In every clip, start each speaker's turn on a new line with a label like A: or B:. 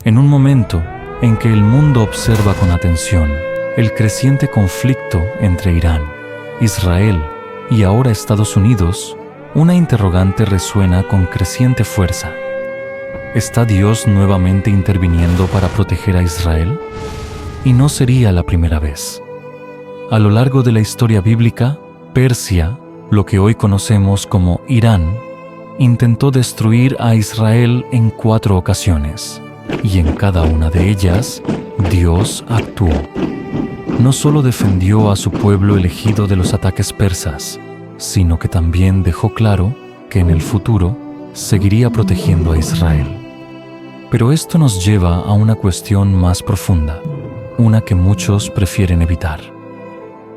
A: En un momento en que el mundo observa con atención el creciente conflicto entre Irán, Israel y ahora Estados Unidos, una interrogante resuena con creciente fuerza. ¿Está Dios nuevamente interviniendo para proteger a Israel? Y no sería la primera vez. A lo largo de la historia bíblica, Persia, lo que hoy conocemos como Irán, intentó destruir a Israel en 4 ocasiones, y en cada una de ellas, Dios actuó. No solo defendió a su pueblo elegido de los ataques persas, sino que también dejó claro que en el futuro seguiría protegiendo a Israel. Pero esto nos lleva a una cuestión más profunda, una que muchos prefieren evitar.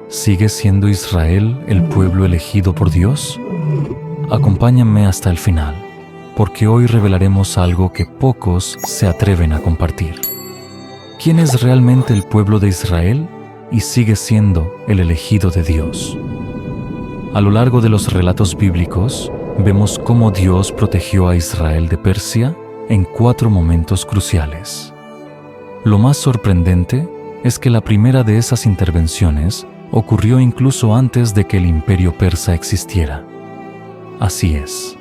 A: ¿Sigue siendo Israel el pueblo elegido por Dios? Acompáñenme hasta el final, porque hoy revelaremos algo que pocos se atreven a compartir. ¿Quién es realmente el pueblo de Israel y sigue siendo el elegido de Dios? A lo largo de los relatos bíblicos, vemos cómo Dios protegió a Israel de Persia en 4 momentos cruciales. Lo más sorprendente es que la primera de esas intervenciones ocurrió incluso antes de que el imperio persa existiera. Así es.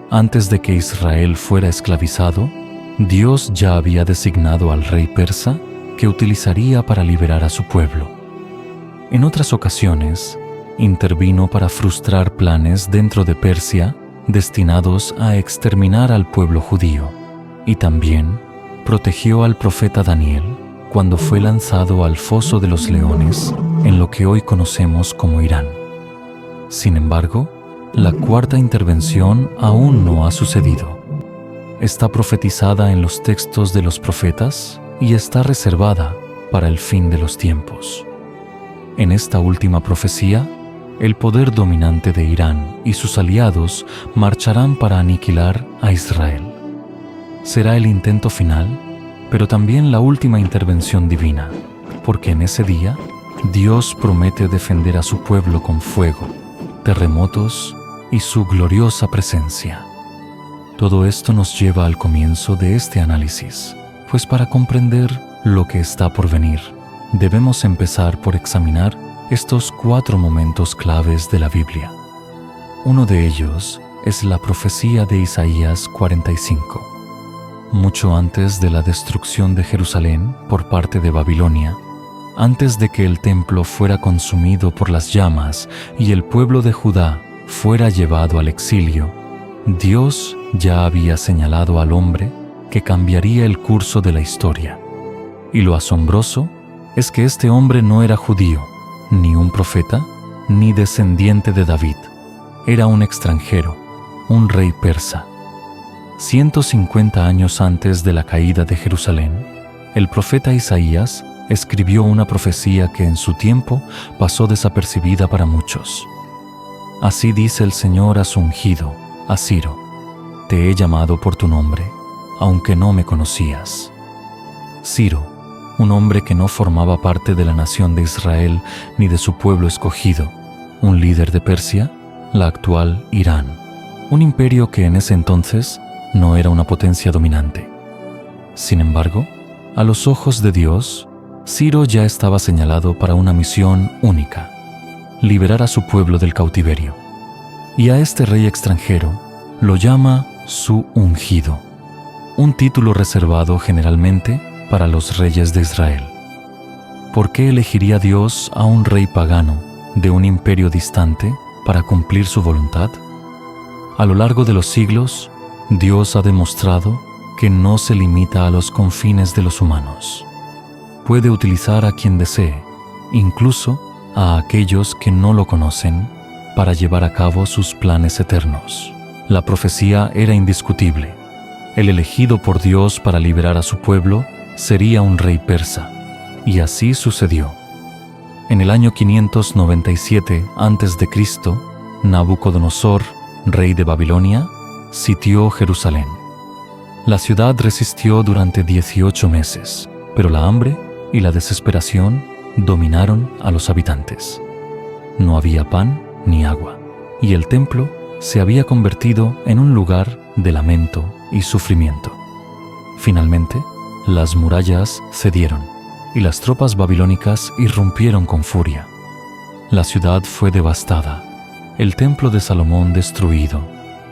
A: Antes de que Israel fuera esclavizado, Dios ya había designado al rey persa que utilizaría para liberar a su pueblo. En otras ocasiones, intervino para frustrar planes dentro de Persia destinados a exterminar al pueblo judío, y también protegió al profeta Daniel cuando fue lanzado al foso de los leones en lo que hoy conocemos como Irán. Sin embargo, la 4ª intervención aún no ha sucedido. Está profetizada en los textos de los profetas y está reservada para el fin de los tiempos. En esta última profecía, el poder dominante de Irán y sus aliados marcharán para aniquilar a Israel. Será el intento final, pero también la última intervención divina, porque en ese día Dios promete defender a su pueblo con fuego, terremotos y su gloriosa presencia. Todo esto nos lleva al comienzo de este análisis, pues para comprender lo que está por venir, debemos empezar por examinar estos 4 momentos claves de la Biblia. Uno de ellos es la profecía de Isaías 45. Mucho antes de la destrucción de Jerusalén por parte de Babilonia, antes de que el templo fuera consumido por las llamas y el pueblo de Judá fuera llevado al exilio, Dios ya había señalado al hombre que cambiaría el curso de la historia. Y lo asombroso es que este hombre no era judío, ni un profeta, ni descendiente de David. Era un extranjero, un rey persa. 150 años antes de la caída de Jerusalén, el profeta Isaías escribió una profecía que en su tiempo pasó desapercibida para muchos. Así dice el Señor a su ungido, a Ciro: te he llamado por tu nombre, aunque no me conocías. Ciro, un hombre que no formaba parte de la nación de Israel ni de su pueblo escogido, un líder de Persia, la actual Irán, un imperio que en ese entonces no era una potencia dominante. Sin embargo, a los ojos de Dios, Ciro ya estaba señalado para una misión única: liberar a su pueblo del cautiverio. Y a este rey extranjero lo llama su ungido, un título reservado generalmente para los reyes de Israel. ¿Por qué elegiría Dios a un rey pagano de un imperio distante para cumplir su voluntad? A lo largo de los siglos, Dios ha demostrado que no se limita a los confines de los humanos. Puede utilizar a quien desee, incluso a aquellos que no lo conocen, para llevar a cabo sus planes eternos. La profecía era indiscutible. El elegido por Dios para liberar a su pueblo sería un rey persa, y así sucedió. En el año 597 a.C., Nabucodonosor, rey de Babilonia, sitió Jerusalén. La ciudad resistió durante 18 meses, pero la hambre y la desesperación dominaron a los habitantes. No había pan ni agua, y el templo se había convertido en un lugar de lamento y sufrimiento. Finalmente, Las murallas cedieron y las tropas babilónicas irrumpieron con furia. La ciudad fue devastada, el templo de Salomón destruido,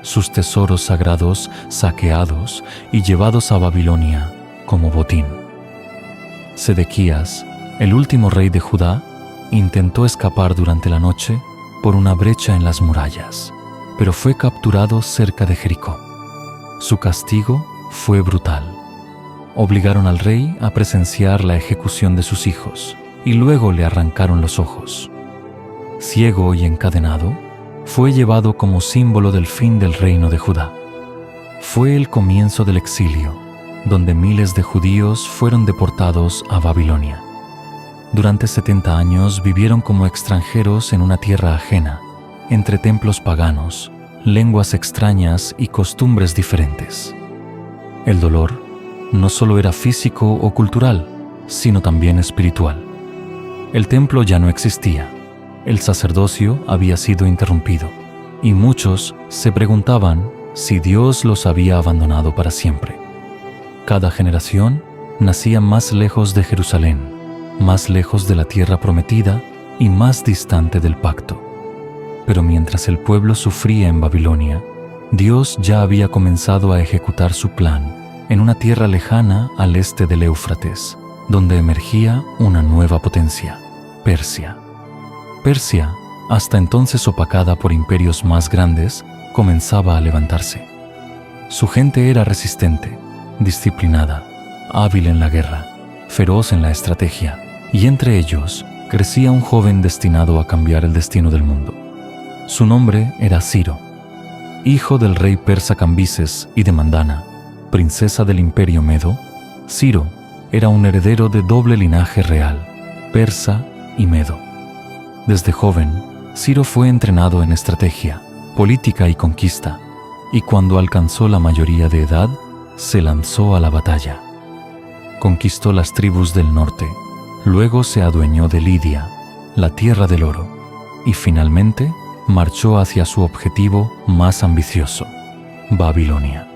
A: sus tesoros sagrados saqueados y llevados a Babilonia como botín. Sedequías, el último rey de Judá, intentó escapar durante la noche por una brecha en las murallas, pero fue capturado cerca de Jericó. Su castigo fue brutal. Obligaron al rey a presenciar la ejecución de sus hijos y luego le arrancaron los ojos. Ciego y encadenado, fue llevado como símbolo del fin del reino de Judá. Fue el comienzo del exilio, donde miles de judíos fueron deportados a Babilonia. Durante 70 años vivieron como extranjeros en una tierra ajena, entre templos paganos, lenguas extrañas y costumbres diferentes. El dolor no solo era físico o cultural, sino también espiritual. El templo ya no existía, el sacerdocio había sido interrumpido, y muchos se preguntaban si Dios los había abandonado para siempre. Cada generación nacía más lejos de Jerusalén, más lejos de la tierra prometida y más distante del pacto. Pero mientras el pueblo sufría en Babilonia, Dios ya había comenzado a ejecutar su plan en una tierra lejana al este del Éufrates, donde emergía una nueva potencia, Persia. Persia, hasta entonces opacada por imperios más grandes, comenzaba a levantarse. Su gente era resistente, disciplinada, hábil en la guerra, feroz en la estrategia, y entre ellos crecía un joven destinado a cambiar el destino del mundo. Su nombre era Ciro, hijo del rey persa Cambises y de Mandana, princesa del imperio Medo. Ciro era un heredero de doble linaje real, persa y medo. Desde joven, Ciro fue entrenado en estrategia, política y conquista, y cuando alcanzó la mayoría de edad, se lanzó a la batalla. Conquistó las tribus del norte, luego se adueñó de Lidia, la tierra del oro, y finalmente marchó hacia su objetivo más ambicioso, Babilonia.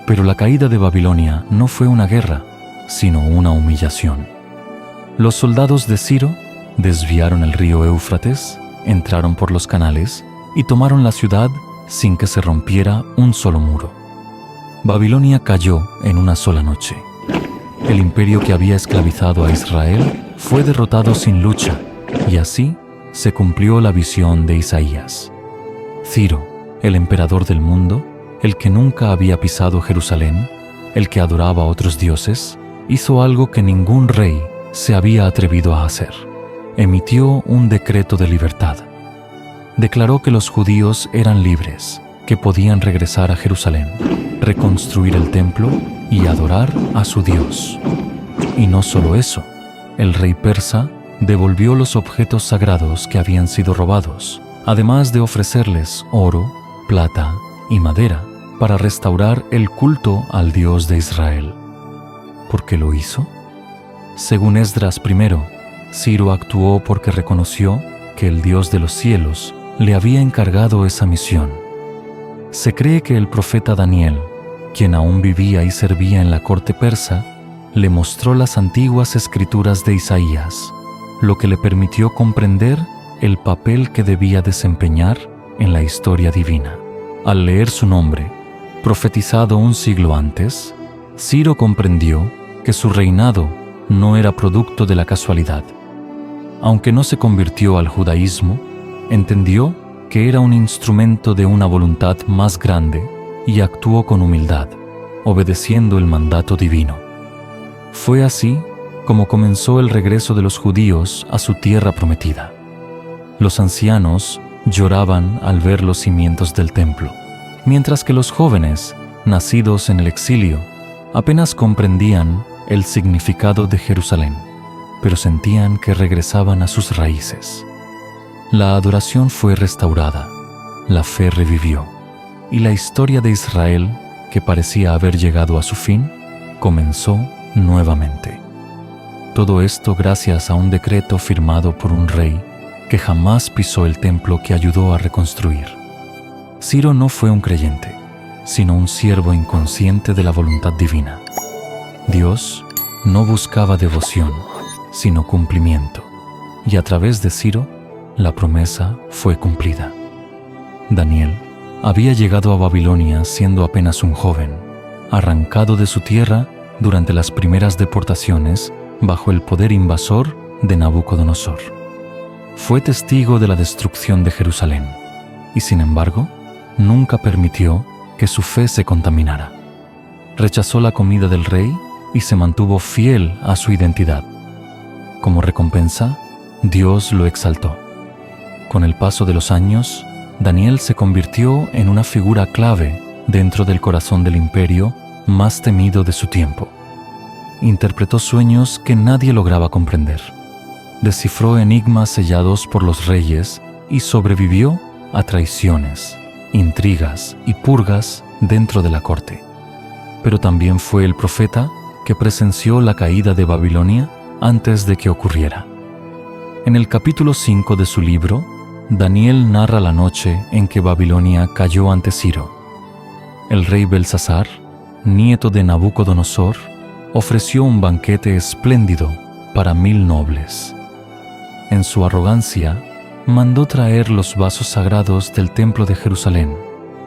A: Pero la caída de Babilonia no fue una guerra, sino una humillación. Los soldados de Ciro desviaron el río Éufrates, entraron por los canales y tomaron la ciudad sin que se rompiera un solo muro. Babilonia cayó en una sola noche. El imperio que había esclavizado a Israel fue derrotado sin lucha, y así se cumplió la visión de Isaías. Ciro, el emperador del mundo, el que nunca había pisado Jerusalén, el que adoraba a otros dioses, hizo algo que ningún rey se había atrevido a hacer. Emitió un decreto de libertad. Declaró que los judíos eran libres, que podían regresar a Jerusalén, reconstruir el templo y adorar a su Dios. Y no solo eso, el rey persa devolvió los objetos sagrados que habían sido robados, además de ofrecerles oro, plata y madera para restaurar el culto al Dios de Israel. ¿Por qué lo hizo? Según Esdras I, Ciro actuó porque reconoció que el Dios de los cielos le había encargado esa misión. Se cree que el profeta Daniel, quien aún vivía y servía en la corte persa, le mostró las antiguas escrituras de Isaías, lo que le permitió comprender el papel que debía desempeñar en la historia divina. Al leer su nombre, profetizado un siglo antes, Ciro comprendió que su reinado no era producto de la casualidad. Aunque no se convirtió al judaísmo, entendió que era un instrumento de una voluntad más grande y actuó con humildad, obedeciendo el mandato divino. Fue así como comenzó el regreso de los judíos a su tierra prometida. Los ancianos lloraban al ver los cimientos del templo, mientras que los jóvenes, nacidos en el exilio, apenas comprendían el significado de Jerusalén, pero sentían que regresaban a sus raíces. La adoración fue restaurada, la fe revivió, y la historia de Israel, que parecía haber llegado a su fin, comenzó nuevamente. Todo esto gracias a un decreto firmado por un rey que jamás pisó el templo que ayudó a reconstruir. Ciro no fue un creyente, sino un siervo inconsciente de la voluntad divina. Dios no buscaba devoción, sino cumplimiento, y a través de Ciro, la promesa fue cumplida. Daniel había llegado a Babilonia siendo apenas un joven, arrancado de su tierra durante las primeras deportaciones bajo el poder invasor de Nabucodonosor. Fue testigo de la destrucción de Jerusalén y, sin embargo, nunca permitió que su fe se contaminara. Rechazó la comida del rey y se mantuvo fiel a su identidad. Como recompensa, Dios lo exaltó. Con el paso de los años, Daniel se convirtió en una figura clave dentro del corazón del imperio más temido de su tiempo. Interpretó sueños que nadie lograba comprender. Descifró enigmas sellados por los reyes y sobrevivió a traiciones, intrigas y purgas dentro de la corte. Pero también fue el profeta que presenció la caída de Babilonia antes de que ocurriera. En el capítulo 5 de su libro, Daniel narra la noche en que Babilonia cayó ante Ciro. El rey Belsasar, nieto de Nabucodonosor, ofreció un banquete espléndido para 1000 nobles. En su arrogancia, mandó traer los vasos sagrados del templo de Jerusalén,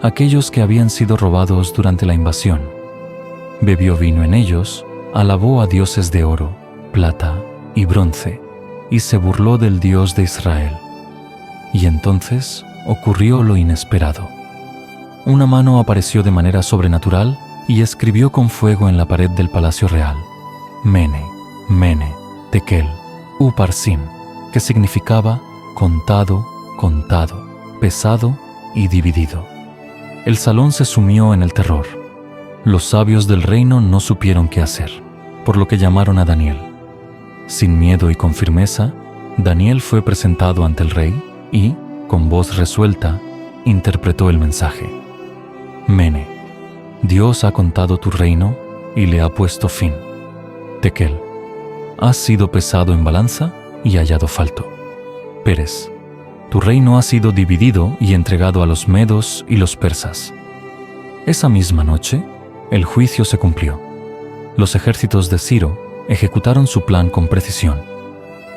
A: aquellos que habían sido robados durante la invasión. Bebió vino en ellos, alabó a dioses de oro, plata y bronce, y se burló del Dios de Israel. Y entonces ocurrió lo inesperado. Una mano apareció de manera sobrenatural y escribió con fuego en la pared del palacio real: Mene, Mene, Tekel, Uparsin, que significaba contado, contado, pesado y dividido. El salón se sumió en el terror. Los sabios del reino no supieron qué hacer, por lo que llamaron a Daniel. Sin miedo y con firmeza, Daniel fue presentado ante el rey y, con voz resuelta, interpretó el mensaje. Mene, Dios ha contado tu reino y le ha puesto fin. Tekel, has sido pesado en balanza y hallado falto. Peres, tu reino ha sido dividido y entregado a los medos y los persas. Esa misma noche, el juicio se cumplió. Los ejércitos de Ciro ejecutaron su plan con precisión.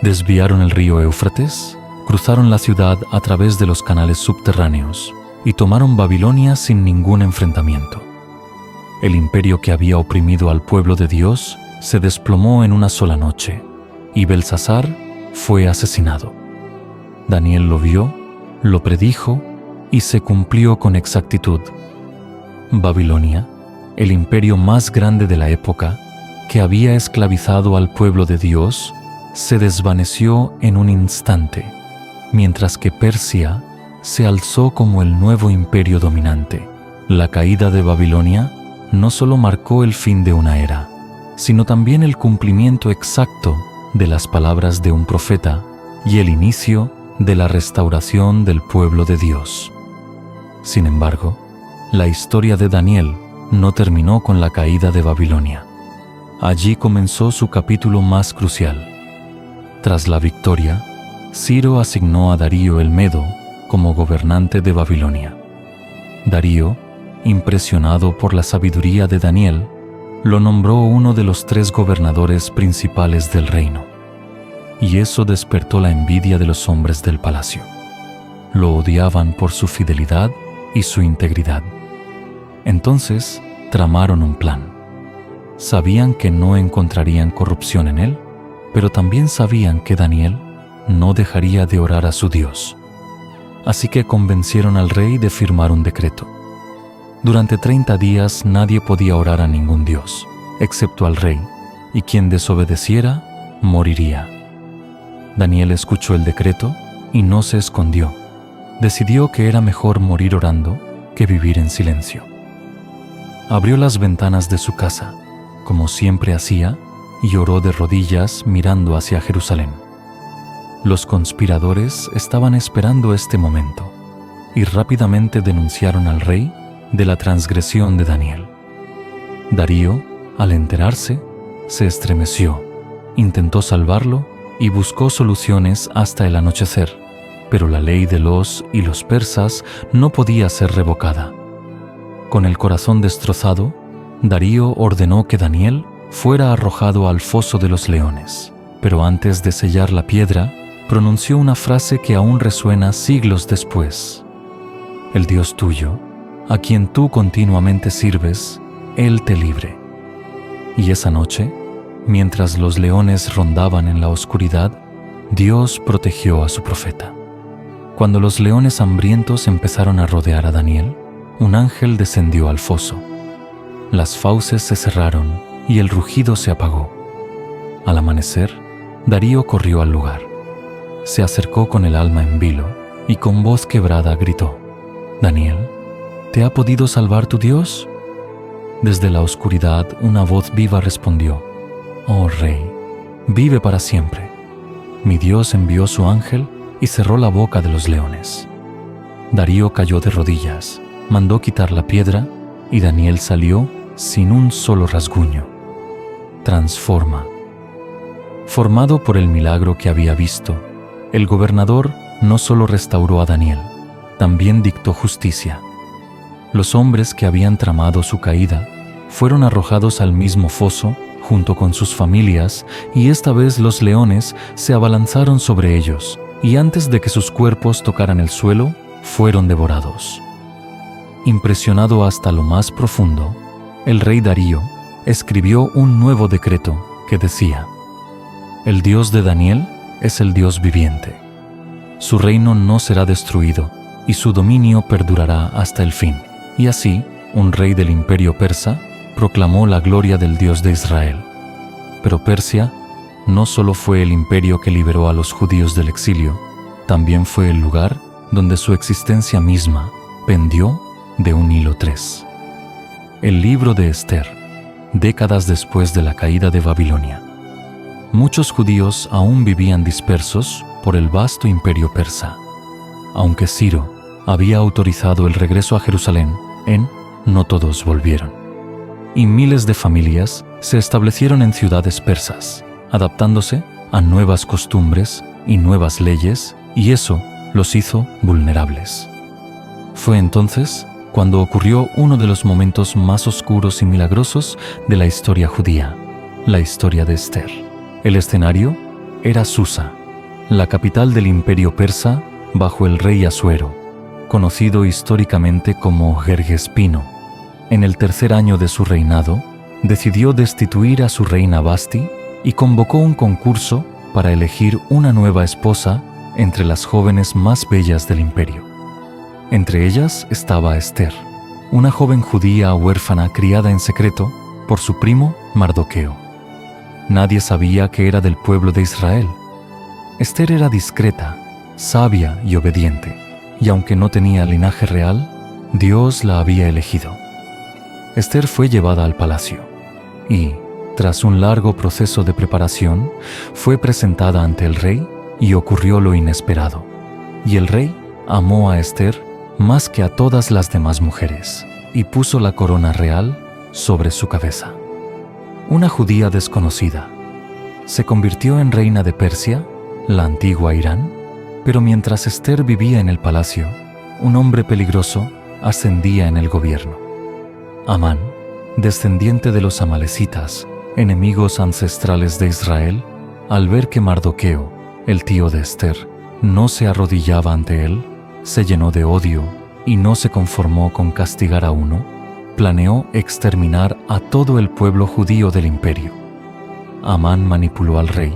A: Desviaron el río Éufrates, cruzaron la ciudad a través de los canales subterráneos y tomaron Babilonia sin ningún enfrentamiento. El imperio que había oprimido al pueblo de Dios se desplomó en una sola noche, y Belsasar fue asesinado. Daniel lo vio, lo predijo y se cumplió con exactitud. Babilonia, el imperio más grande de la época, que había esclavizado al pueblo de Dios, se desvaneció en un instante, mientras que Persia se alzó como el nuevo imperio dominante. La caída de Babilonia no solo marcó el fin de una era, sino también el cumplimiento exacto de las palabras de un profeta y el inicio de la restauración del pueblo de Dios. Sin embargo, la historia de Daniel no terminó con la caída de Babilonia. Allí comenzó su capítulo más crucial. Tras la victoria, Ciro asignó a Darío el Medo como gobernante de Babilonia. Darío, impresionado por la sabiduría de Daniel, lo nombró uno de los 3 gobernadores principales del reino. Y eso despertó la envidia de los hombres del palacio. Lo odiaban por su fidelidad y su integridad. Entonces tramaron un plan. Sabían que no encontrarían corrupción en él, pero también sabían que Daniel no dejaría de orar a su Dios. Así que convencieron al rey de firmar un decreto. Durante 30 días nadie podía orar a ningún dios, excepto al rey, y quien desobedeciera, moriría. Daniel escuchó el decreto y no se escondió. Decidió que era mejor morir orando que vivir en silencio. Abrió las ventanas de su casa, como siempre hacía, y oró de rodillas mirando hacia Jerusalén. Los conspiradores estaban esperando este momento y rápidamente denunciaron al rey de la transgresión de Daniel. Darío, al enterarse, se estremeció, intentó salvarlo y buscó soluciones hasta el anochecer, pero la ley de los y los persas no podía ser revocada. Con el corazón destrozado, Darío ordenó que Daniel fuera arrojado al foso de los leones. Pero antes de sellar la piedra, pronunció una frase que aún resuena siglos después. El Dios tuyo, a quien tú continuamente sirves, Él te libre. Y esa noche, mientras los leones rondaban en la oscuridad, Dios protegió a su profeta. Cuando los leones hambrientos empezaron a rodear a Daniel, un ángel descendió al foso. Las fauces se cerraron y el rugido se apagó. Al amanecer, Darío corrió al lugar. Se acercó con el alma en vilo y con voz quebrada gritó: «Daniel, ¿te ha podido salvar tu Dios?». Desde la oscuridad una voz viva respondió: «Oh Rey, vive para siempre. Mi Dios envió su ángel y cerró la boca de los leones». Darío cayó de rodillas, mandó quitar la piedra y Daniel salió sin un solo rasguño. Transforma. Formado por el milagro que había visto, el gobernador no solo restauró a Daniel, también dictó justicia. Los hombres que habían tramado su caída fueron arrojados al mismo foso junto con sus familias, y esta vez los leones se abalanzaron sobre ellos, y antes de que sus cuerpos tocaran el suelo, fueron devorados. Impresionado hasta lo más profundo, el rey Darío escribió un nuevo decreto que decía: «El Dios de Daniel es el Dios viviente. Su reino no será destruido y su dominio perdurará hasta el fin». Y así, un rey del imperio persa proclamó la gloria del Dios de Israel. Pero Persia no solo fue el imperio que liberó a los judíos del exilio, también fue el lugar donde su existencia misma pendió de un hilo 3. El libro de Esther, décadas después de la caída de Babilonia. Muchos judíos aún vivían dispersos por el vasto imperio persa. Aunque Ciro había autorizado el regreso a Jerusalén, no todos volvieron. Y miles de familias se establecieron en ciudades persas, adaptándose a nuevas costumbres y nuevas leyes, y eso los hizo vulnerables. Fue entonces cuando ocurrió uno de los momentos más oscuros y milagrosos de la historia judía, la historia de Esther. El escenario era Susa, la capital del imperio persa bajo el rey Asuero, conocido históricamente como Gergespino. En el tercer año de su reinado, decidió destituir a su reina Vasti y convocó un concurso para elegir una nueva esposa entre las jóvenes más bellas del imperio. Entre ellas estaba Esther, una joven judía huérfana criada en secreto por su primo Mardoqueo. Nadie sabía que era del pueblo de Israel. Esther era discreta, sabia y obediente, y aunque no tenía linaje real, Dios la había elegido. Esther fue llevada al palacio y, tras un largo proceso de preparación, fue presentada ante el rey y ocurrió lo inesperado. Y el rey amó a Esther más que a todas las demás mujeres y puso la corona real sobre su cabeza. Una judía desconocida se convirtió en reina de Persia, la antigua Irán, pero mientras Esther vivía en el palacio, un hombre peligroso ascendía en el gobierno. Amán, descendiente de los amalecitas, enemigos ancestrales de Israel, al ver que Mardoqueo, el tío de Esther, no se arrodillaba ante él, se llenó de odio y no se conformó con castigar a uno, planeó exterminar a todo el pueblo judío del imperio. Amán manipuló al rey,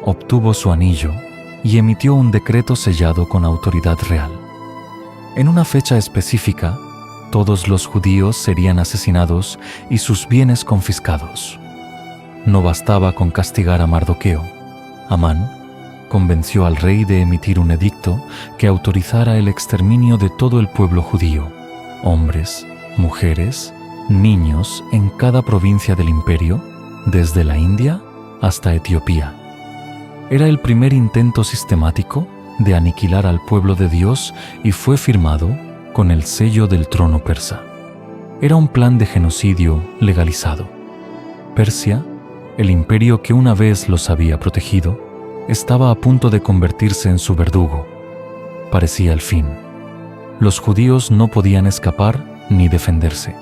A: obtuvo su anillo y emitió un decreto sellado con autoridad real. En una fecha específica, todos los judíos serían asesinados y sus bienes confiscados. No bastaba con castigar a Mardoqueo. Amán convenció al rey de emitir un edicto que autorizara el exterminio de todo el pueblo judío, hombres, mujeres, niños en cada provincia del imperio, desde la India hasta Etiopía. Era el primer intento sistemático de aniquilar al pueblo de Dios y fue firmado con el sello del trono persa. Era un plan de genocidio legalizado. Persia, el imperio que una vez los había protegido, estaba a punto de convertirse en su verdugo. Parecía el fin. Los judíos no podían escapar ni defenderse.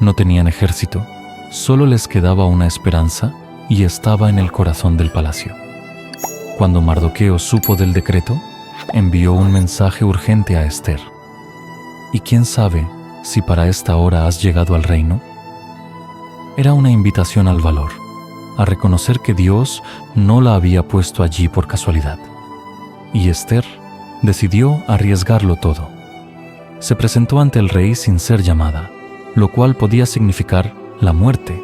A: No tenían ejército, solo les quedaba una esperanza y estaba en el corazón del palacio. Cuando Mardoqueo supo del decreto, envió un mensaje urgente a Ester. ¿Y quién sabe si para esta hora has llegado al reino? Era una invitación al valor, a reconocer que Dios no la había puesto allí por casualidad. Y Ester decidió arriesgarlo todo. Se presentó ante el rey sin ser llamada, lo cual podía significar la muerte,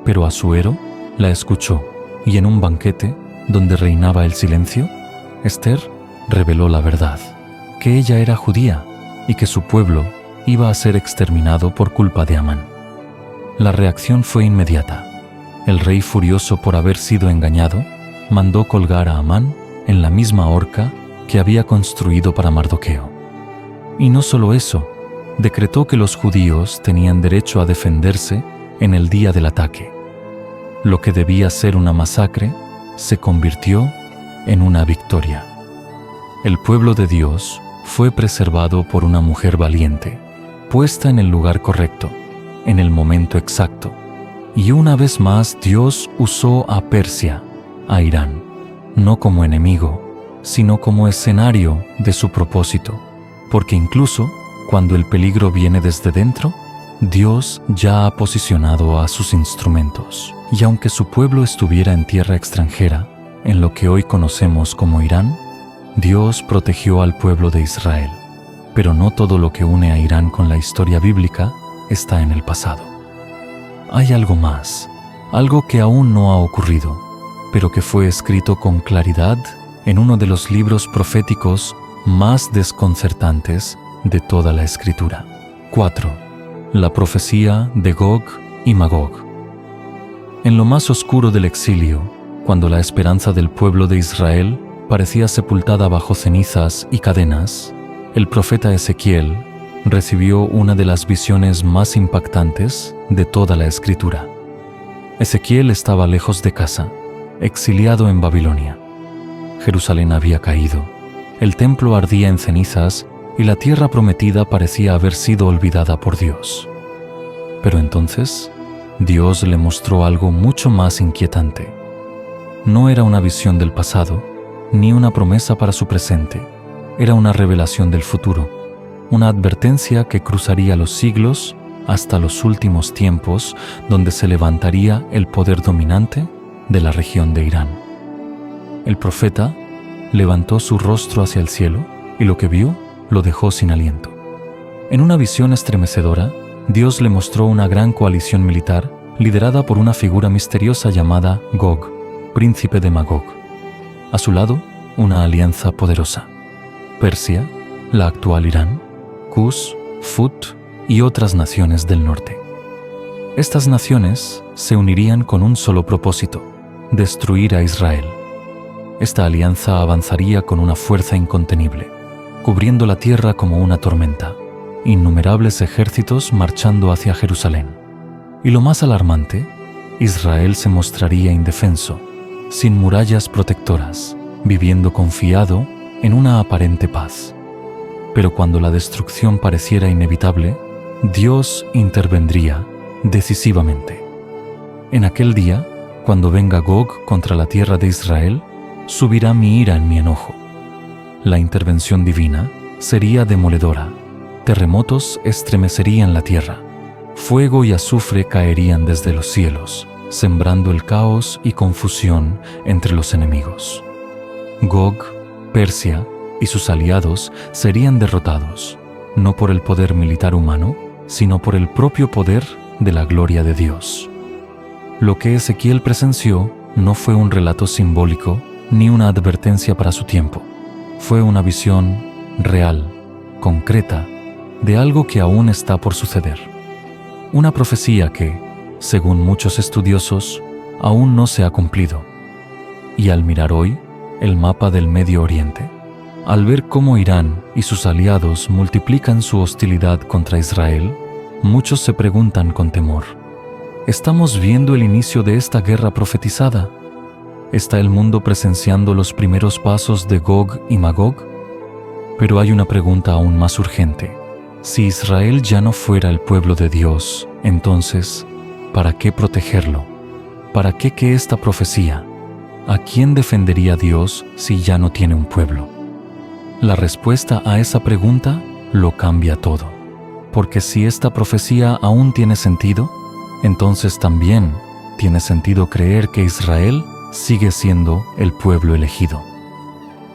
A: pero Asuero la escuchó, y en un banquete, donde reinaba el silencio, Ester reveló la verdad, que ella era judía y que su pueblo iba a ser exterminado por culpa de Amán. La reacción fue inmediata. El rey, furioso por haber sido engañado, mandó colgar a Amán en la misma horca que había construido para Mardoqueo. Y no solo eso, decretó que los judíos tenían derecho a defenderse en el día del ataque. Lo que debía ser una masacre se convirtió en una victoria. El pueblo de Dios fue preservado por una mujer valiente, puesta en el lugar correcto, en el momento exacto. Y una vez más Dios usó a Persia, a Irán, no como enemigo, sino como escenario de su propósito, porque incluso cuando el peligro viene desde dentro, Dios ya ha posicionado a sus instrumentos. Y aunque su pueblo estuviera en tierra extranjera, en lo que hoy conocemos como Irán, Dios protegió al pueblo de Israel. Pero no todo lo que une a Irán con la historia bíblica está en el pasado. Hay algo más, algo que aún no ha ocurrido, pero que fue escrito con claridad en uno de los libros proféticos más desconcertantes de toda la Escritura. 4. La profecía de Gog y Magog. En lo más oscuro del exilio, cuando la esperanza del pueblo de Israel parecía sepultada bajo cenizas y cadenas, el profeta Ezequiel recibió una de las visiones más impactantes de toda la Escritura. Ezequiel estaba lejos de casa, exiliado en Babilonia. Jerusalén había caído, el templo ardía en cenizas y la tierra prometida parecía haber sido olvidada por Dios. Pero entonces, Dios le mostró algo mucho más inquietante. No era una visión del pasado, ni una promesa para su presente. Era una revelación del futuro, una advertencia que cruzaría los siglos hasta los últimos tiempos, donde se levantaría el poder dominante de la región de Irán. El profeta levantó su rostro hacia el cielo y lo que vio lo dejó sin aliento. En una visión estremecedora, Dios le mostró una gran coalición militar liderada por una figura misteriosa llamada Gog, príncipe de Magog. A su lado, una alianza poderosa: Persia, la actual Irán, Cus, Fut y otras naciones del norte. Estas naciones se unirían con un solo propósito: destruir a Israel. Esta alianza avanzaría con una fuerza incontenible, cubriendo la tierra como una tormenta, innumerables ejércitos marchando hacia Jerusalén. Y lo más alarmante, Israel se mostraría indefenso, sin murallas protectoras, viviendo confiado en una aparente paz. Pero cuando la destrucción pareciera inevitable, Dios intervendría decisivamente. En aquel día, cuando venga Gog contra la tierra de Israel, subirá mi ira en mi enojo. La intervención divina sería demoledora. Terremotos estremecerían la tierra. Fuego y azufre caerían desde los cielos, sembrando el caos y confusión entre los enemigos. Gog, Persia y sus aliados serían derrotados, no por el poder militar humano, sino por el propio poder de la gloria de Dios. Lo que Ezequiel presenció no fue un relato simbólico ni una advertencia para su tiempo. Fue una visión real, concreta, de algo que aún está por suceder. Una profecía que, según muchos estudiosos, aún no se ha cumplido. Y al mirar hoy el mapa del Medio Oriente, al ver cómo Irán y sus aliados multiplican su hostilidad contra Israel, muchos se preguntan con temor: ¿estamos viendo el inicio de esta guerra profetizada? ¿Está el mundo presenciando los primeros pasos de Gog y Magog? Pero hay una pregunta aún más urgente. Si Israel ya no fuera el pueblo de Dios, entonces, ¿para qué protegerlo? ¿Para qué esta profecía? ¿A quién defendería Dios si ya no tiene un pueblo? La respuesta a esa pregunta lo cambia todo, porque si esta profecía aún tiene sentido, entonces también tiene sentido creer que Israel sigue siendo el pueblo elegido.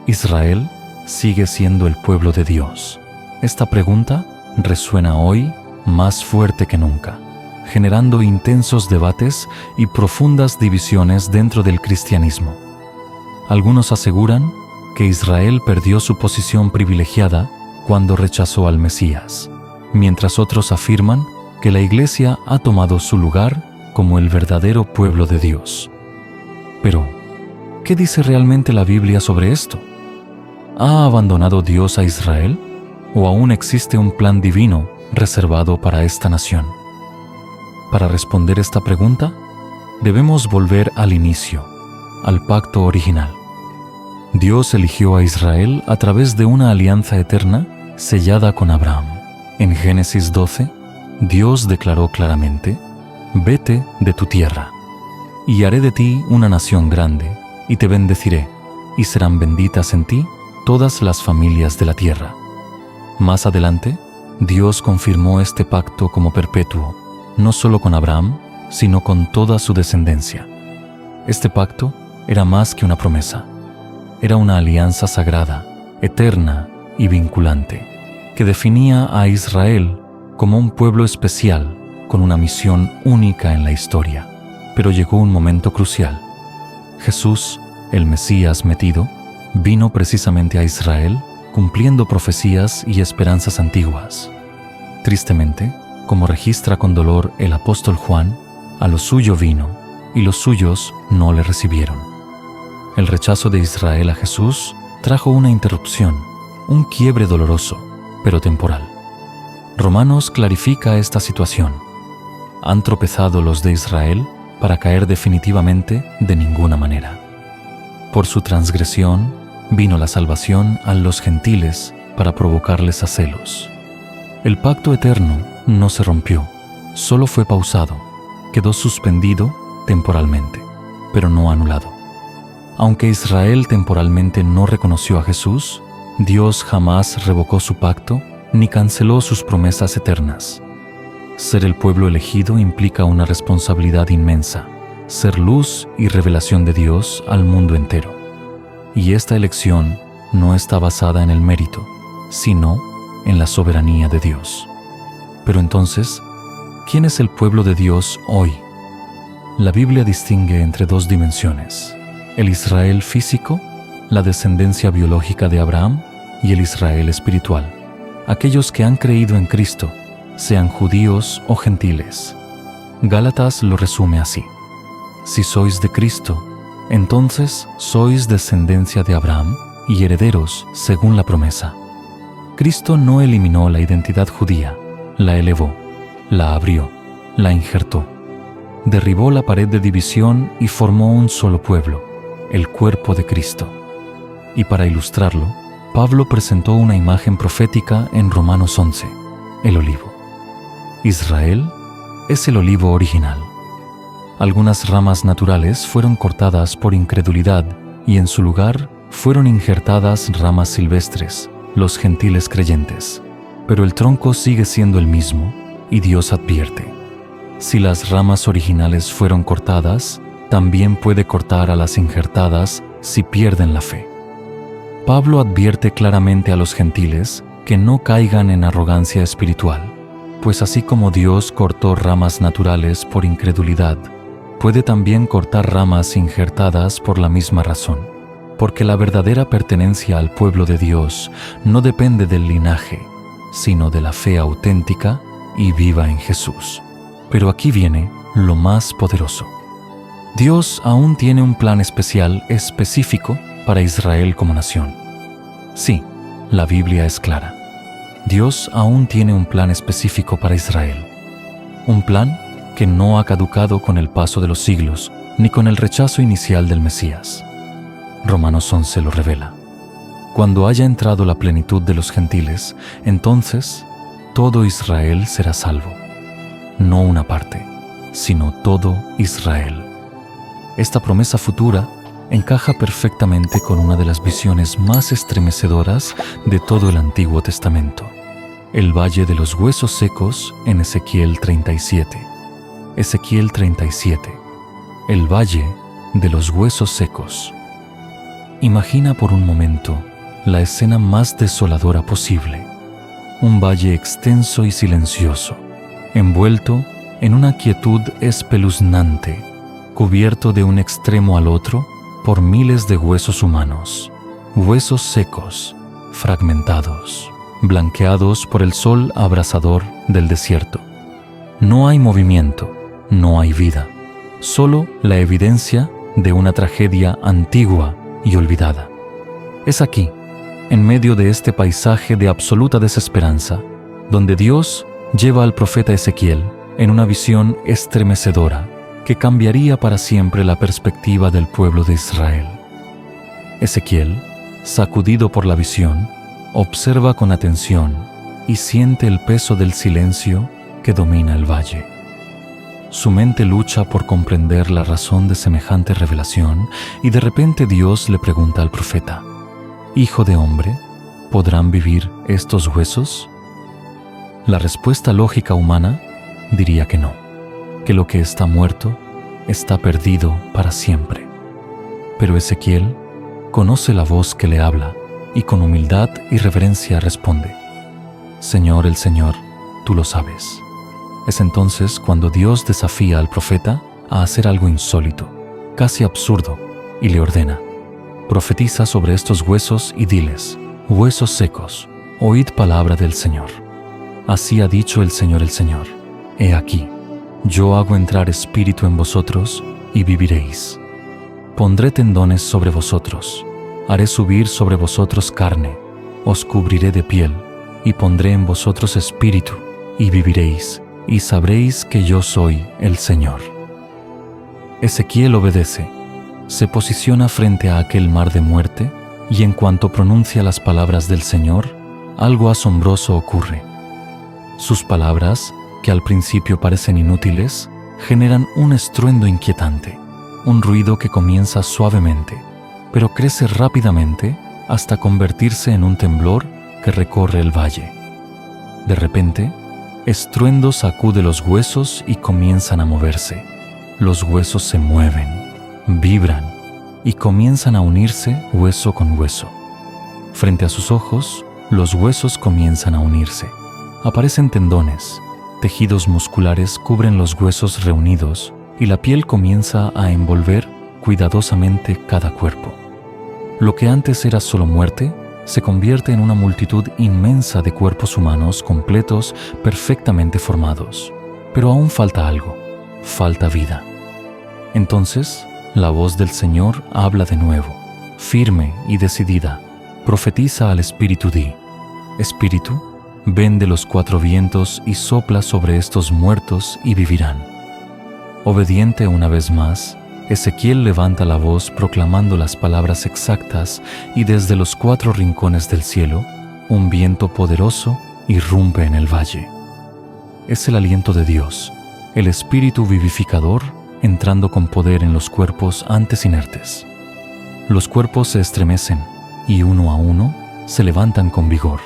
A: Israel sigue siendo el pueblo de Dios. Esta pregunta resuena hoy más fuerte que nunca, generando intensos debates y profundas divisiones dentro del cristianismo. Algunos aseguran que Israel perdió su posición privilegiada cuando rechazó al Mesías, mientras otros afirman que la Iglesia ha tomado su lugar como el verdadero pueblo de Dios. Pero, ¿qué dice realmente la Biblia sobre esto? ¿Ha abandonado Dios a Israel? ¿O aún existe un plan divino reservado para esta nación? Para responder esta pregunta, debemos volver al inicio, al pacto original. Dios eligió a Israel a través de una alianza eterna sellada con Abraham. En Génesis 12, Dios declaró claramente: «Vete de tu tierra, y haré de ti una nación grande, y te bendeciré, y serán benditas en ti todas las familias de la tierra». Más adelante, Dios confirmó este pacto como perpetuo, no solo con Abraham, sino con toda su descendencia. Este pacto era más que una promesa. Era una alianza sagrada, eterna y vinculante, que definía a Israel como un pueblo especial con una misión única en la historia. Pero llegó un momento crucial. Jesús, el Mesías metido, vino precisamente a Israel cumpliendo profecías y esperanzas antiguas. Tristemente, como registra con dolor el apóstol Juan, a lo suyo vino, y los suyos no le recibieron. El rechazo de Israel a Jesús trajo una interrupción, un quiebre doloroso, pero temporal. Romanos clarifica esta situación. ¿Han tropezado los de Israel para caer definitivamente? De ninguna manera. Por su transgresión, vino la salvación a los gentiles para provocarles a celos. El pacto eterno no se rompió, solo fue pausado, quedó suspendido temporalmente, pero no anulado. Aunque Israel temporalmente no reconoció a Jesús, Dios jamás revocó su pacto ni canceló sus promesas eternas. Ser el pueblo elegido implica una responsabilidad inmensa, ser luz y revelación de Dios al mundo entero. Y esta elección no está basada en el mérito, sino en la soberanía de Dios. Pero entonces, ¿quién es el pueblo de Dios hoy? La Biblia distingue entre dos dimensiones: el Israel físico, la descendencia biológica de Abraham, y el Israel espiritual, aquellos que han creído en Cristo, sean judíos o gentiles. Gálatas lo resume así: si sois de Cristo, entonces sois descendencia de Abraham y herederos según la promesa. Cristo no eliminó la identidad judía, la elevó, la abrió, la injertó. Derribó la pared de división y formó un solo pueblo, el cuerpo de Cristo. Y para ilustrarlo, Pablo presentó una imagen profética en Romanos 11, el olivo. Israel es el olivo original. Algunas ramas naturales fueron cortadas por incredulidad y en su lugar fueron injertadas ramas silvestres, los gentiles creyentes. Pero el tronco sigue siendo el mismo y Dios advierte: si las ramas originales fueron cortadas, también puede cortar a las injertadas si pierden la fe. Pablo advierte claramente a los gentiles que no caigan en arrogancia espiritual, pues así como Dios cortó ramas naturales por incredulidad, puede también cortar ramas injertadas por la misma razón, porque la verdadera pertenencia al pueblo de Dios no depende del linaje, sino de la fe auténtica y viva en Jesús. Pero aquí viene lo más poderoso. Dios aún tiene un plan especial, específico, para Israel como nación. Sí, la Biblia es clara. Dios aún tiene un plan específico para Israel. Un plan que no ha caducado con el paso de los siglos, ni con el rechazo inicial del Mesías. Romanos 11 lo revela. Cuando haya entrado la plenitud de los gentiles, entonces todo Israel será salvo. No una parte, sino todo Israel. Esta promesa futura encaja perfectamente con una de las visiones más estremecedoras de todo el Antiguo Testamento: el Valle de los Huesos Secos en Ezequiel 37. Ezequiel 37. El Valle de los Huesos Secos. Imagina por un momento la escena más desoladora posible: un valle extenso y silencioso, envuelto en una quietud espeluznante, cubierto de un extremo al otro por miles de huesos humanos, huesos secos, fragmentados, blanqueados por el sol abrasador del desierto. No hay movimiento, no hay vida, solo la evidencia de una tragedia antigua y olvidada. Es aquí, en medio de este paisaje de absoluta desesperanza, donde Dios lleva al profeta Ezequiel en una visión estremecedora que cambiaría para siempre la perspectiva del pueblo de Israel. Ezequiel, sacudido por la visión, observa con atención y siente el peso del silencio que domina el valle. Su mente lucha por comprender la razón de semejante revelación y de repente Dios le pregunta al profeta: «Hijo de hombre, ¿podrán vivir estos huesos?». La respuesta lógica humana diría que no, que lo que está muerto está perdido para siempre. Pero Ezequiel conoce la voz que le habla y con humildad y reverencia responde: «Señor, el Señor, tú lo sabes». Es entonces cuando Dios desafía al profeta a hacer algo insólito, casi absurdo, y le ordena: «Profetiza sobre estos huesos y diles: huesos secos, oíd palabra del Señor. Así ha dicho el Señor, He aquí, yo hago entrar espíritu en vosotros y viviréis. Pondré tendones sobre vosotros, haré subir sobre vosotros carne, os cubriré de piel, y pondré en vosotros espíritu, y viviréis, y sabréis que yo soy el Señor». Ezequiel obedece, se posiciona frente a aquel mar de muerte, y en cuanto pronuncia las palabras del Señor, algo asombroso ocurre. Sus palabras, que al principio parecen inútiles, generan un estruendo inquietante, un ruido que comienza suavemente, pero crece rápidamente hasta convertirse en un temblor que recorre el valle. De repente, estruendo sacude los huesos y comienzan a moverse. Los huesos se mueven, vibran y comienzan a unirse hueso con hueso. Frente a sus ojos, los huesos comienzan a unirse. Aparecen tendones, tejidos musculares cubren los huesos reunidos y la piel comienza a envolver cuidadosamente cada cuerpo. Lo que antes era solo muerte se convierte en una multitud inmensa de cuerpos humanos completos, perfectamente formados. Pero aún falta algo, falta vida. Entonces, la voz del Señor habla de nuevo, firme y decidida. Profetiza al Espíritu, di: «Espíritu, ven de los cuatro vientos y sopla sobre estos muertos y vivirán». Obediente una vez más, Ezequiel levanta la voz proclamando las palabras exactas y desde los cuatro rincones del cielo, un viento poderoso irrumpe en el valle. Es el aliento de Dios, el Espíritu vivificador entrando con poder en los cuerpos antes inertes. Los cuerpos se estremecen y uno a uno se levantan con vigor,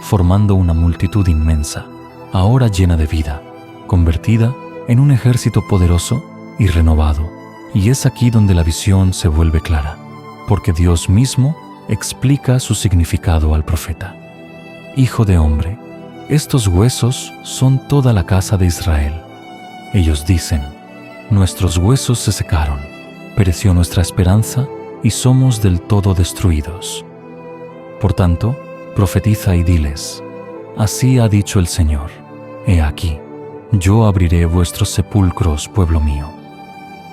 A: formando una multitud inmensa, ahora llena de vida, convertida en un ejército poderoso y renovado. Y es aquí donde la visión se vuelve clara, porque Dios mismo explica su significado al profeta. «Hijo de hombre, estos huesos son toda la casa de Israel. Ellos dicen: nuestros huesos se secaron, pereció nuestra esperanza y somos del todo destruidos. Por tanto, profetiza y diles: así ha dicho el Señor, he aquí, yo abriré vuestros sepulcros, pueblo mío.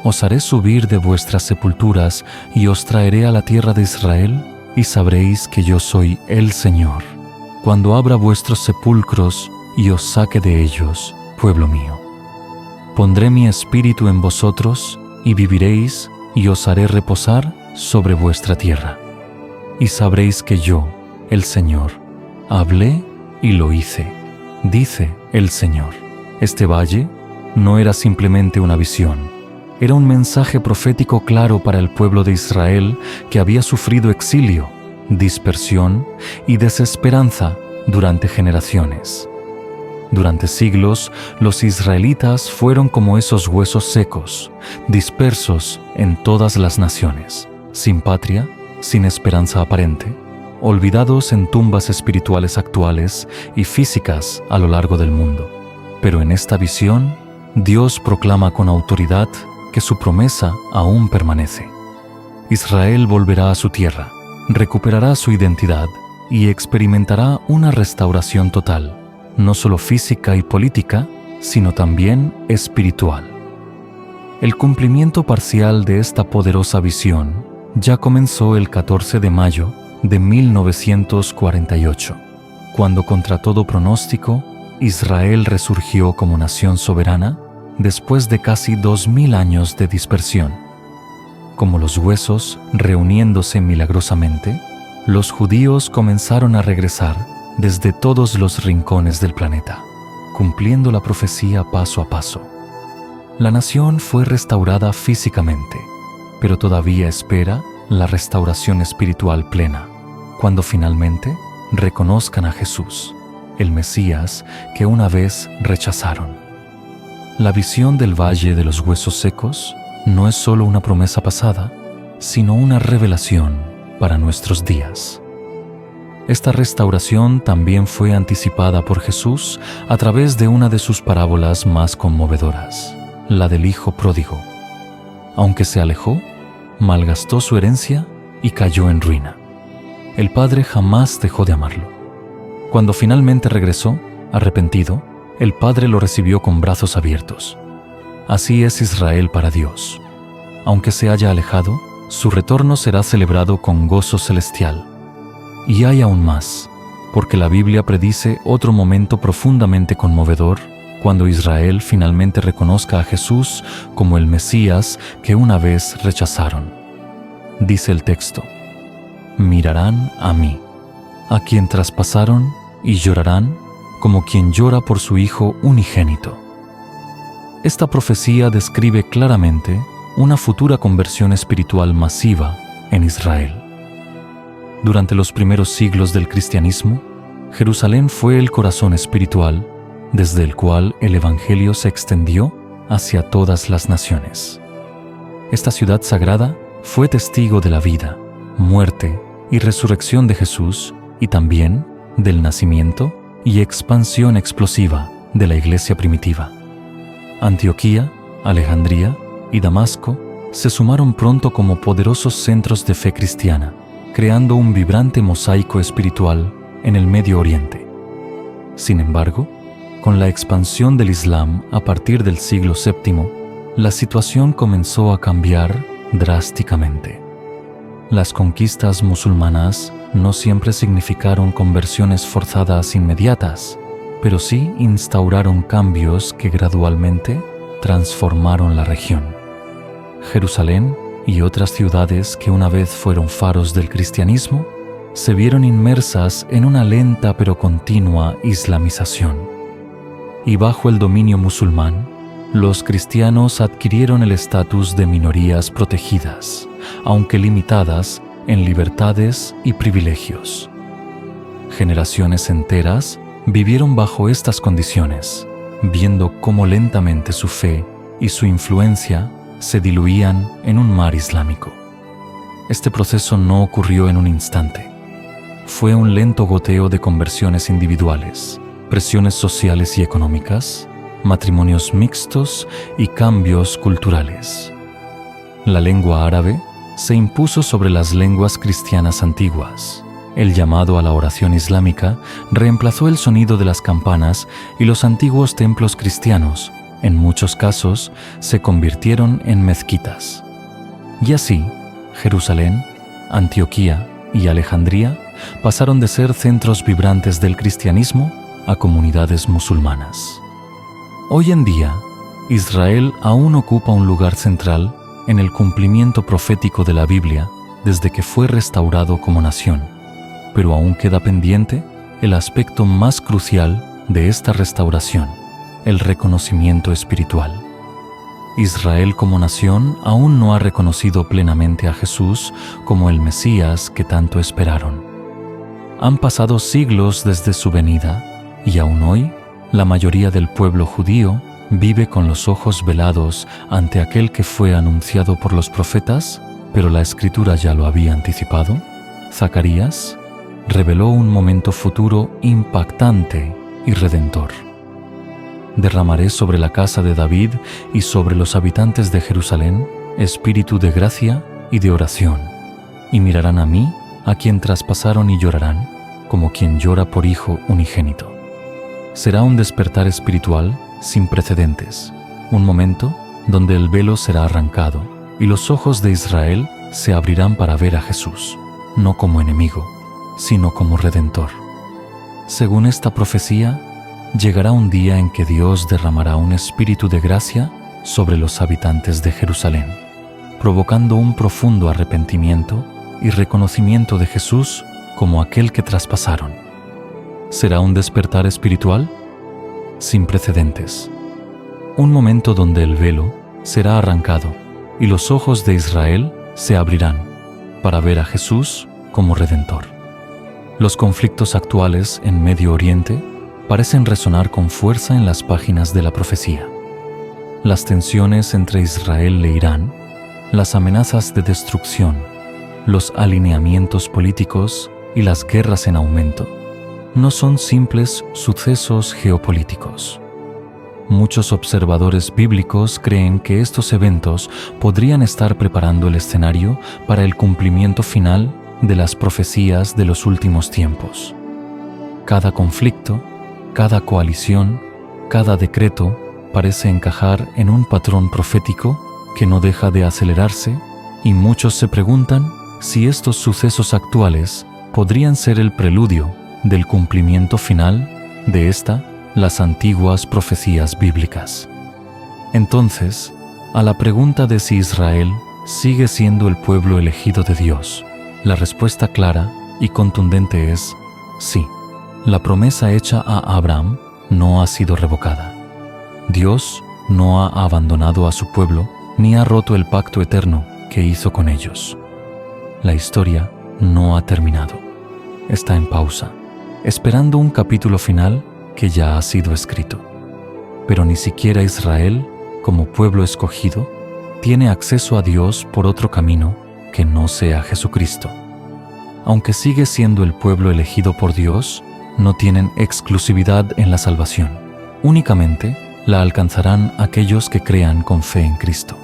A: Os haré subir de vuestras sepulturas y os traeré a la tierra de Israel, y sabréis que yo soy el Señor, cuando abra vuestros sepulcros y os saque de ellos, pueblo mío. Pondré mi espíritu en vosotros y viviréis, y os haré reposar sobre vuestra tierra. Y sabréis que yo, el Señor, hablé y lo hice, dice el Señor. Este valle no era simplemente una visión, era un mensaje profético claro para el pueblo de Israel que había sufrido exilio, dispersión y desesperanza durante generaciones. Durante siglos, los israelitas fueron como esos huesos secos, dispersos en todas las naciones, sin patria, sin esperanza aparente, olvidados en tumbas espirituales actuales y físicas a lo largo del mundo. Pero en esta visión, Dios proclama con autoridad que su promesa aún permanece. Israel volverá a su tierra, recuperará su identidad y experimentará una restauración total, no solo física y política, sino también espiritual. El cumplimiento parcial de esta poderosa visión ya comenzó el 14 de mayo de 1948, cuando contra todo pronóstico, Israel resurgió como nación soberana después de casi 2000 años de dispersión. Como los huesos reuniéndose milagrosamente, los judíos comenzaron a regresar desde todos los rincones del planeta, cumpliendo la profecía paso a paso. La nación fue restaurada físicamente, pero todavía espera la restauración espiritual plena, cuando finalmente reconozcan a Jesús, el Mesías que una vez rechazaron. La visión del Valle de los Huesos Secos no es solo una promesa pasada, sino una revelación para nuestros días. Esta restauración también fue anticipada por Jesús a través de una de sus parábolas más conmovedoras, la del Hijo Pródigo. Aunque se alejó, malgastó su herencia y cayó en ruina. El padre jamás dejó de amarlo. Cuando finalmente regresó, arrepentido, el Padre lo recibió con brazos abiertos. Así es Israel para Dios. Aunque se haya alejado, su retorno será celebrado con gozo celestial. Y hay aún más, porque la Biblia predice otro momento profundamente conmovedor cuando Israel finalmente reconozca a Jesús como el Mesías que una vez rechazaron. Dice el texto: mirarán a mí, a quien traspasaron, y llorarán como quien llora por su hijo unigénito. Esta profecía describe claramente una futura conversión espiritual masiva en Israel. Durante los primeros siglos del cristianismo, Jerusalén fue el corazón espiritual desde el cual el Evangelio se extendió hacia todas las naciones. Esta ciudad sagrada fue testigo de la vida, muerte y resurrección de Jesús y también del nacimiento y expansión explosiva de la iglesia primitiva. Antioquía, Alejandría y Damasco se sumaron pronto como poderosos centros de fe cristiana, creando un vibrante mosaico espiritual en el Medio Oriente. Sin embargo, con la expansión del Islam a partir del siglo VII, la situación comenzó a cambiar drásticamente. Las conquistas musulmanas no siempre significaron conversiones forzadas inmediatas, pero sí instauraron cambios que gradualmente transformaron la región. Jerusalén y otras ciudades que una vez fueron faros del cristianismo se vieron inmersas en una lenta pero continua islamización. Y bajo el dominio musulmán, los cristianos adquirieron el estatus de minorías protegidas, aunque limitadas en libertades y privilegios. Generaciones enteras vivieron bajo estas condiciones, viendo cómo lentamente su fe y su influencia se diluían en un mar islámico. Este proceso no ocurrió en un instante. Fue un lento goteo de conversiones individuales, presiones sociales y económicas, matrimonios mixtos y cambios culturales. La lengua árabe se impuso sobre las lenguas cristianas antiguas. El llamado a la oración islámica reemplazó el sonido de las campanas y los antiguos templos cristianos, en muchos casos, se convirtieron en mezquitas. Y así, Jerusalén, Antioquía y Alejandría pasaron de ser centros vibrantes del cristianismo a comunidades musulmanas. Hoy en día, Israel aún ocupa un lugar central en el cumplimiento profético de la Biblia desde que fue restaurado como nación, pero aún queda pendiente el aspecto más crucial de esta restauración, el reconocimiento espiritual. Israel como nación aún no ha reconocido plenamente a Jesús como el Mesías que tanto esperaron. Han pasado siglos desde su venida y aún hoy la mayoría del pueblo judío vive con los ojos velados ante aquel que fue anunciado por los profetas, pero la Escritura ya lo había anticipado. Zacarías reveló un momento futuro impactante y redentor. Derramaré sobre la casa de David y sobre los habitantes de Jerusalén espíritu de gracia y de oración, y mirarán a mí, a quien traspasaron, y llorarán, como quien llora por hijo unigénito. Será un despertar espiritual sin precedentes, un momento donde el velo será arrancado y los ojos de Israel se abrirán para ver a Jesús, no como enemigo, sino como redentor. Según esta profecía, llegará un día en que Dios derramará un espíritu de gracia sobre los habitantes de Jerusalén, provocando un profundo arrepentimiento y reconocimiento de Jesús como aquel que traspasaron. ¿Será un despertar espiritual? Sin precedentes. Un momento donde el velo será arrancado y los ojos de Israel se abrirán para ver a Jesús como Redentor. Los conflictos actuales en Medio Oriente parecen resonar con fuerza en las páginas de la profecía. Las tensiones entre Israel e Irán, las amenazas de destrucción, los alineamientos políticos y las guerras en aumento no son simples sucesos geopolíticos. Muchos observadores bíblicos creen que estos eventos podrían estar preparando el escenario para el cumplimiento final de las profecías de los últimos tiempos. Cada conflicto, cada coalición, cada decreto parece encajar en un patrón profético que no deja de acelerarse, y muchos se preguntan si estos sucesos actuales podrían ser el preludio del cumplimiento final de las antiguas profecías bíblicas. Entonces, a la pregunta de si Israel sigue siendo el pueblo elegido de Dios, la respuesta clara y contundente es sí. La promesa hecha a Abraham no ha sido revocada. Dios no ha abandonado a su pueblo ni ha roto el pacto eterno que hizo con ellos. La historia no ha terminado. Está en pausa, esperando un capítulo final que ya ha sido escrito. Pero ni siquiera Israel, como pueblo escogido, tiene acceso a Dios por otro camino que no sea Jesucristo. Aunque sigue siendo el pueblo elegido por Dios, no tienen exclusividad en la salvación. Únicamente la alcanzarán aquellos que crean con fe en Cristo.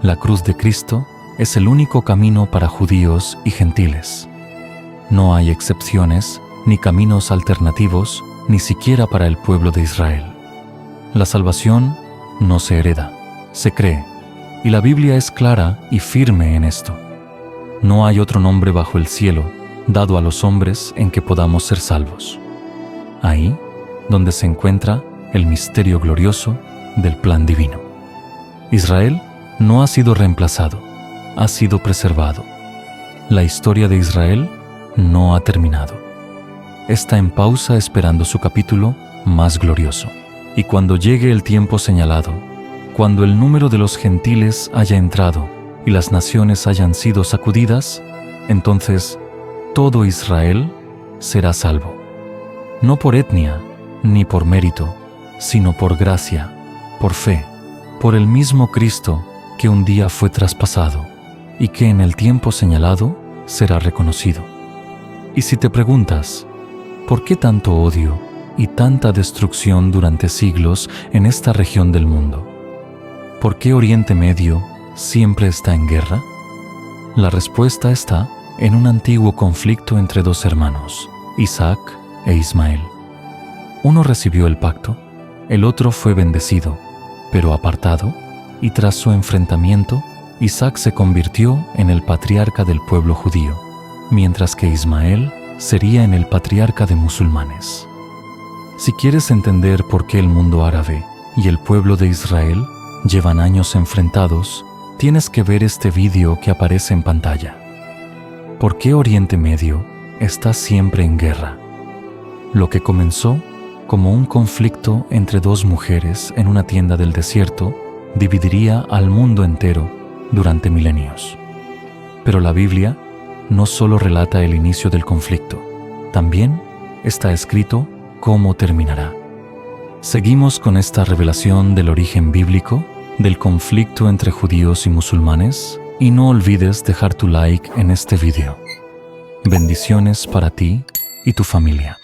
A: La cruz de Cristo es el único camino para judíos y gentiles. No hay excepciones ni caminos alternativos, ni siquiera para el pueblo de Israel. La salvación no se hereda, se cree, y la Biblia es clara y firme en esto. No hay otro nombre bajo el cielo dado a los hombres en que podamos ser salvos. Ahí, donde se encuentra el misterio glorioso del plan divino. Israel no ha sido reemplazado, ha sido preservado. La historia de Israel no ha terminado. Está en pausa esperando su capítulo más glorioso. Y cuando llegue el tiempo señalado, cuando el número de los gentiles haya entrado y las naciones hayan sido sacudidas, entonces todo Israel será salvo. No por etnia ni por mérito, sino por gracia, por fe, por el mismo Cristo que un día fue traspasado y que en el tiempo señalado será reconocido. Y si te preguntas, ¿por qué tanto odio y tanta destrucción durante siglos en esta región del mundo? ¿Por qué Oriente Medio siempre está en guerra? La respuesta está en un antiguo conflicto entre dos hermanos, Isaac e Ismael. Uno recibió el pacto, el otro fue bendecido, pero apartado, y tras su enfrentamiento, Isaac se convirtió en el patriarca del pueblo judío, mientras que Ismael sería en el patriarca de musulmanes. Si quieres entender por qué el mundo árabe y el pueblo de Israel llevan años enfrentados, tienes que ver este vídeo que aparece en pantalla. ¿Por qué Oriente Medio está siempre en guerra? Lo que comenzó como un conflicto entre dos mujeres en una tienda del desierto dividiría al mundo entero durante milenios. Pero la Biblia no solo relata el inicio del conflicto, también está escrito cómo terminará. Seguimos con esta revelación del origen bíblico, del conflicto entre judíos y musulmanes, y no olvides dejar tu like en este video. Bendiciones para ti y tu familia.